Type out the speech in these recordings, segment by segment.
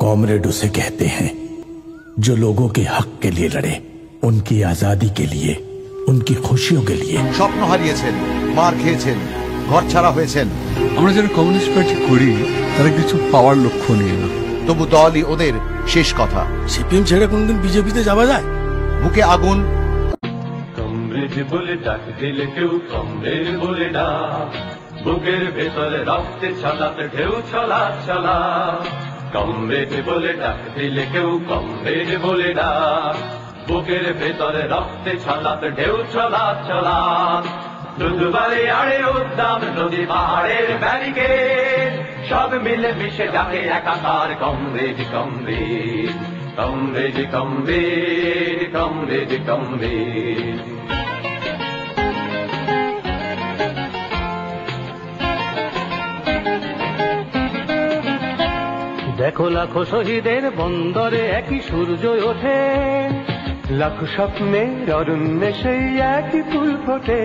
Comrade उसे कहते हैं जो लोगों के हक के लिए लड़े, उनकी आजादी के लिए, उनकी खुशियों के लिए। স্বপ্ন হারিয়েছেন, মার খেয়েছেন, ঘর ছাড়া হয়েছেন। আমরা যারা কমিউনিস্ট পার্টি করি তারা কিছু পাওয়ার লক্ষ্য নিয়ে না, তবু দলই ওদের শেষ কথা। সিপিএম ছেড়ে কোনদিন বিজেপিতে যাওয়া যায়? বুকে আগুন। কমরেড বলে ডাক দিলে কেউ কমরেড বলে ডাক, বুকের ভেতরে রক্তে ছলাতে ঢেউ ছলা ছলা। কমরেড বলে ডাক দিলে কেউ কমরেড বলে ডাক, বুকের ভেতরে রক্তে ছলাতে ঢেউ ছলা ছলা। দুদুবারে আড়ে উদ্দাম নদী পাহাড়ের ব্যারিকেড, সব মিলে মিশে ডাকে একাকার comrade comrade comrade comrade comrade comrade. দেখো লাখো শহীদের বন্দরে একই সূর্য ওঠে, লাখো স্বপ্নের অরণ্যে সেই একই ফুল ফোটে।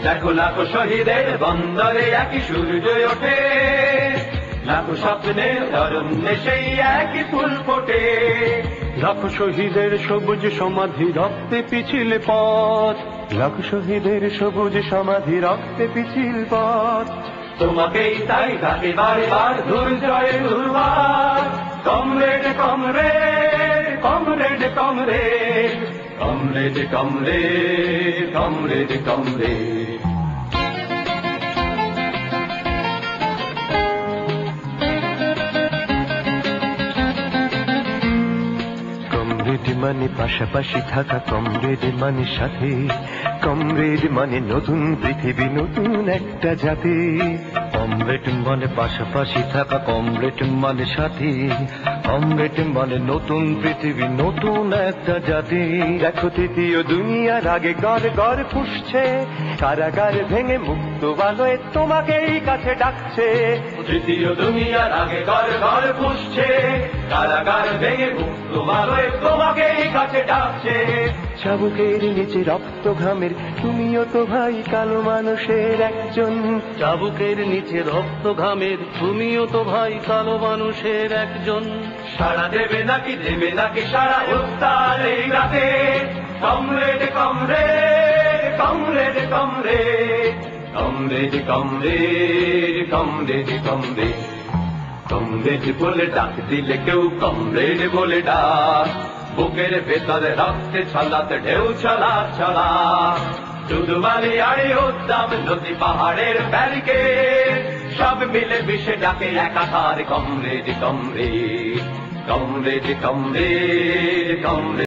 দেখো লাখো শহীদের বন্দরে একই সূর্য ওঠে, লাখো স্বপ্নের অরণ্যে সেই একই ফুল ফোটে। লাখো শহীদের সবুজ সমাধি রক্তে পিছিল পথ, লাখো শহীদের সবুজ সমাধি রক্তে পিছিল পথ। তোমাকেই তাই ডাকে বারবার দুর্জয় দুর্বার, comrade comrade comrade comrade comrade comrade comrade comrade. Comrade মানে পাশাপাশি থাকা, কমরেড মানে সাথে, কমরেড মানে নতুন পৃথিবী, নতুন একটা জাতি। কমরেড মানে পাশাপাশি থাকা, কমরেড মানে সাথী, কমরেড মানে নতুন পৃথিবী, নতুন একটা জাতি। দেখো তৃতীয় দুনিয়ার আগে গড় গড় ফুসছে, কারাগার ভেঙে মুক্ত বালয়ে তোমাকেই কাছে ডাকছে। তৃতীয় দুনিয়ার আগে ঘর ঘর পুষছে, কারাগার ভেঙে মুক্ত বালয়ে তোমাকেই কাছে ডাকছে। চাবুকের নিচে রক্ত ঘামের তুমিও তো ভাই কালো মানুষের একজন। চাবুকের নিচে রক্ত ঘামের তুমিও তো ভাই কালো মানুষের একজন। সারা দেবে নাকি সারা উত্তাল এই রাতে, comrade comrade comrade comrade comrade comrade comrade comrade. Comrade বলে ডাক দিলে কেউ কমরেড বলে ডাক, বুকের ভেতরে রক্তে ছলাতে ঢেউ ছলা ছলা। দুদুমালি আড়ে উদ্দাম নদী পাহাড়ের ব্যারিকেড, সব মিলে মিশে ডাকে একাকার comrade comrade comrade comrade comrade.